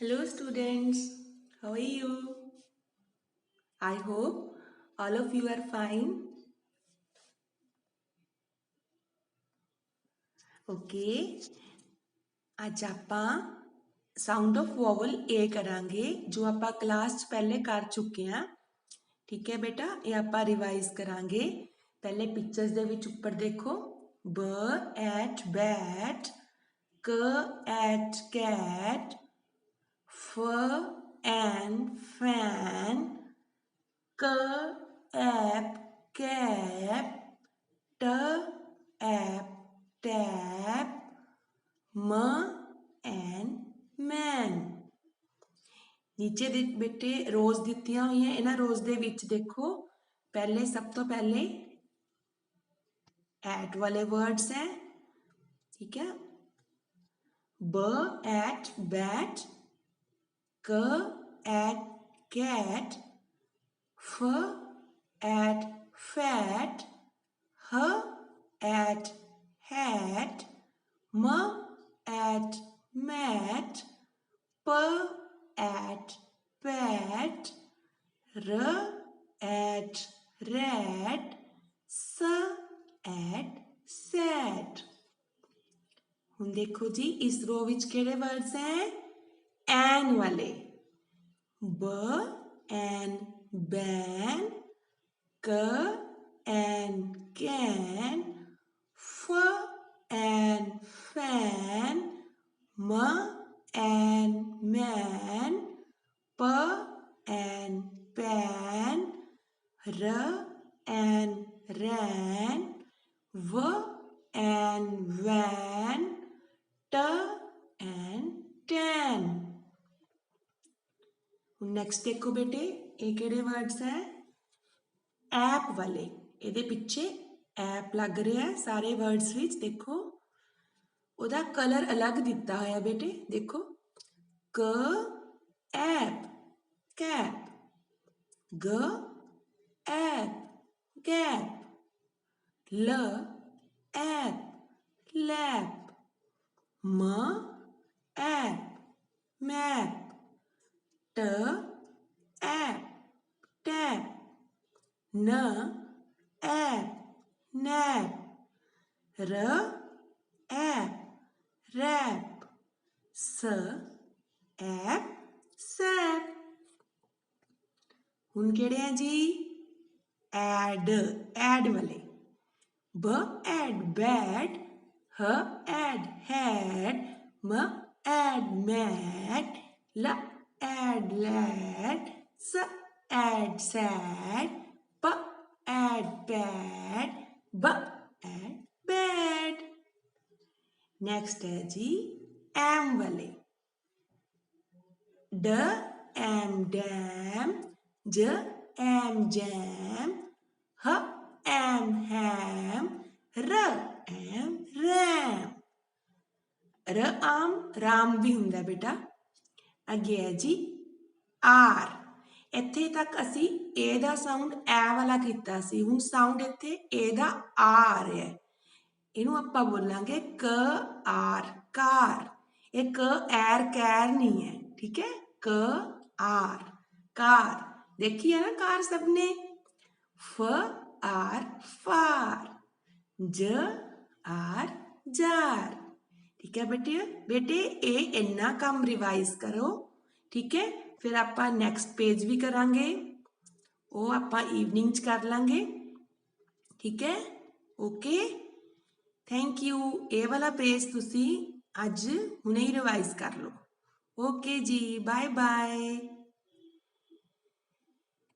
Hello students, how are you? I hope all of you are fine. Okay, ਅੱਜ ਆਪਾਂ sound of vowel A ਕਰਾਂਗੇ ਜੋ ਆਪਾਂ class 'ਚ ਪਹਿਲੇ ਕਰ ਚੁੱਕੇ ਹਾਂ। ਠੀਕ ਹੈ ਬੇਟਾ, ਇਹ ਆਪਾਂ ਰਿਵਾਈਜ਼ ਕਰਾਂਗੇ। ਪਹਿਲੇ ਪਿਕਚਰਸ ਦੇ ਵਿੱਚ ਉੱਪਰ ਦੇਖੋ, b at bat, c at cat, f an fan, c ap cap, t ap tap, m an man. नीचे दे बेटे रोज दित्तियां हुई हैं, इन्हां रोज दे विच देखो पहले सब तो पहले एट वाले वर्ड्स हैं। ठीक है, b at bat, c at cat, F at fat, H at hat, M at mat, P at pat, R at rat, S at sat। ਹੁਣ ਦੇਖੋ ਜੀ ਇਸ ਰੋ ਵਿੱਚ ਕਿਹੜੇ ਵਰਡਸ ਹੈ? ਐਨ ਵਾਲੇ, ਬ ਐਨ ban, k and can, f and fan, m and man, p and pan, r and ran, v and van, t and tan। Next देखो बेटे, ये किहड़े वर्ड्स है? ऐप वाले, ਇਹਦੇ ਪਿੱਛੇ ऐप लग रहा है सारे वर्ड्स ਵਿੱਚ। देखो ਉਹਦਾ कलर अलग ਦਿੱਤਾ ਹੋਇਆ बेटे। देखो c ap cap, g ap gap, l ap lap, m ap map, t ap tap, n ap nap, r ap rap, s ap sap. हुण किहड़े हैं जी? ऐड वाले, b ad bad, h ad had, m ad mad, l ad lad, s add sad, p add bad, b add bad। Next है G M वाले, ड am damn, ज M jam, ह एम हैम, र एम रैम। र आम राम भी हुंदा बेटा। ਅੱਗੇ ਹੈ ਜੀ ਆਰ। ਇੱਥੇ ਤੱਕ ਅਸੀਂ ਏ ਦਾ ਸਾਊਂਡ ਐ ਵਾਲਾ ਕੀਤਾ ਸੀ, ਹੁਣ ਸਾਊਂਡ ਇੱਥੇ ਏ ਦਾ ਆ ਰਿਹਾ ਹੈ। ਇਹਨੂੰ ਆਪਾਂ ਬੋਲਾਂਗੇ ਕ ਆਰ, ਕਾਰ। ਇਹ ਕ ਐਰ ਕੈਰ ਨਹੀਂ ਹੈ, ਠੀਕ ਹੈ, ਕ ਆਰ ਕਾਰ। देखी है ना कार सबने? फ आर फार, ज आर जार। ठीक है बेटे ये इन्ना काम रिवाइज करो। ठीक है, फिर आप नैक्सट पेज भी करांगे, वो आप इवनिंग कर लांगे। ठीक है, ओके, थैंक यू। ये वाला पेज तुसी अज हुणे ही रिवाइज कर लो। ओके जी, बाय बाय।